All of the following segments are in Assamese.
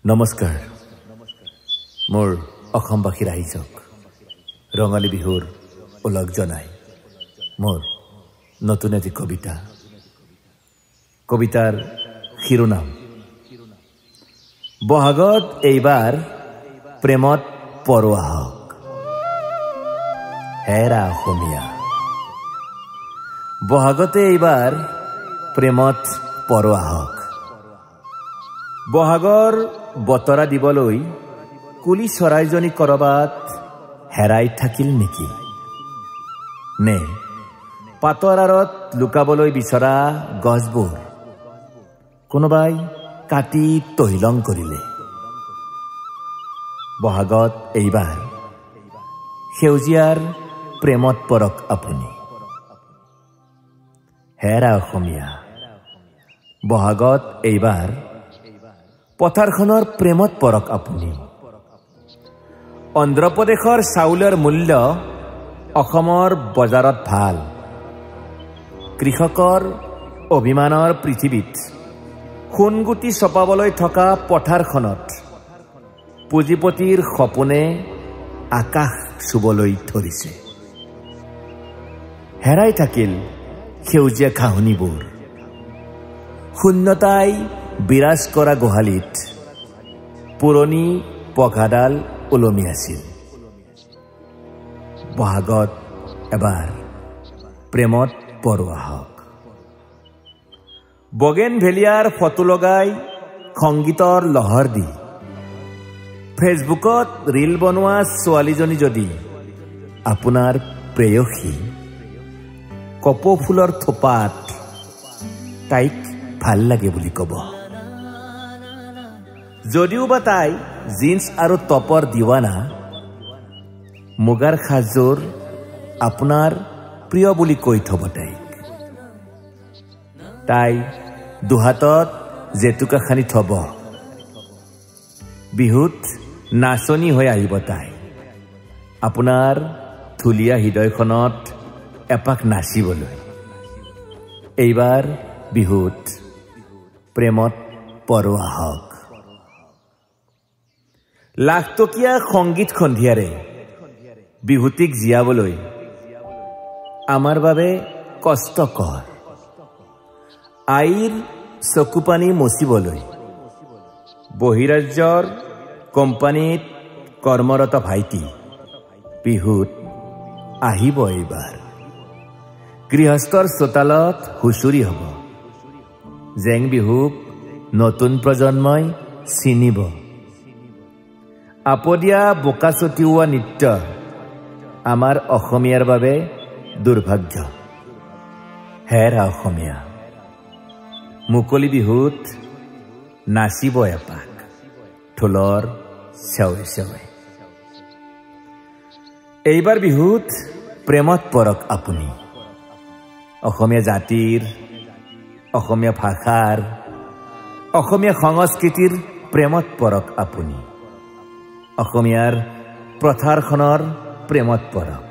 নমস্কাৰ মোৰ অসমবাসী ৰাইজক ৰঙালী বিহুৰ ওলগ জনাই মোৰ নতুন এটি কবিতাৰ শিৰোনাম বহাগত এইবাৰ প্ৰেমত পৰোৱা হওক হেৰা অসমীয়া বহাগতে এইবাৰ প্ৰেমত পৰোৱা হওক বহাগৰ বতৰা দিবলৈ কুলি চৰাইজনী কৰবাত হেৰাই থাকিল নেকি নে পাতৰ আঁৰত লুকাবলৈ বিচৰা গছবোৰ কোনোবাই কাটি তহিলং কৰিলে বহাগত এইবাৰ সেউজীয়াৰ প্ৰেমত পৰক আপুনি হেৰা অসমীয়া বহাগত এইবাৰ পথাৰখনৰ প্ৰেমত পৰক আপুনি অন্ধ্ৰপ্ৰদেশৰ চাউলৰ মূল্য অসমৰ বজাৰত ভাল কৃষকৰ অভিমানৰ পৃথিৱীত সোণগুটি চপাবলৈ থকা পথাৰখনত পুঁজিপতিৰ সপোনে আকাশ চুবলৈ ধৰিছে হেৰাই থাকিল সেউজীয়া ঘাঁহনিবোৰ শূন্যতাই বিৰাজ কৰা গোহালিত পুৰণি পঘাডাল ওলমি আছিল বহাগত এবাৰ প্ৰেমত পৰোৱা হওক বগেন ভেলিয়াৰ ফটো লগাই সংগীতৰ লহৰ দি ফেচবুকত ৰীল বনোৱা ছোৱালীজনী যদি আপোনাৰ প্ৰেয়সী কপৌফুলৰ থোপাত তাইক ভাল লাগে বুলি ক'ব যদিও বা তাই জিন্স আৰু টপৰ দিৱানা মুগাৰ সাজযোৰ আপোনাৰ প্ৰিয় বুলি কৈ থব তাই দুহাতত জেতুকা খানি থব বিহুত নাচনি হৈ আহিব তাই আপোনাৰ ধুলীয়া হৃদয়খনত এপাক নাচিবলৈ এইবাৰ বিহুত প্ৰেমত পৰোৱা হওক লাখটকীয়া সংগীত সন্ধিয়াৰে বিহুটিক জীয়াবলৈ আমাৰ বাবে কষ্টকৰ আইৰ চকুপানী মচিবলৈ বহিৰাজ্যৰ কোম্পানীত কৰ্মৰত ভাইটি বিহুত আহিব এইবাৰ গৃহস্থৰ চোতালত হুঁচৰি হ'ব জেং বিহুক নতুন প্ৰজন্মই চিনিব আপদীয়া বোকা ছটিওৱা নৃত্য আমাৰ অসমীয়াৰ বাবে দুৰ্ভাগ্য হেৰা অসমীয়া মুকলি বিহুত নাচিব এপাক ঢোলৰ চেৱে চেৱে এইবাৰ বিহুত প্ৰেমত পৰক আপুনি অসমীয়া জাতিৰ অসমীয়া ভাষাৰ অসমীয়া সংস্কৃতিৰ প্ৰেমত পৰক আপুনি অসমীয়াৰ পথাৰখনৰ প্ৰেমত পৰক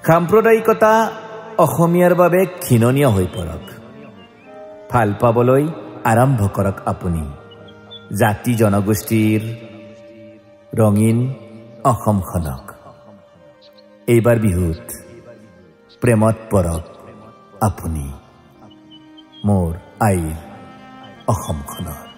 সাম্প্ৰদায়িকতা অসমীয়াৰ বাবে ঘৃণনীয় হৈ পৰক ভাল পাবলৈ আৰম্ভ কৰক আপুনি জাতি জনগোষ্ঠীৰ ৰঙীন অসমখনক এইবাৰ বিহুত প্ৰেমত পৰক আপুনি মোৰ আইৰ অসমখনৰ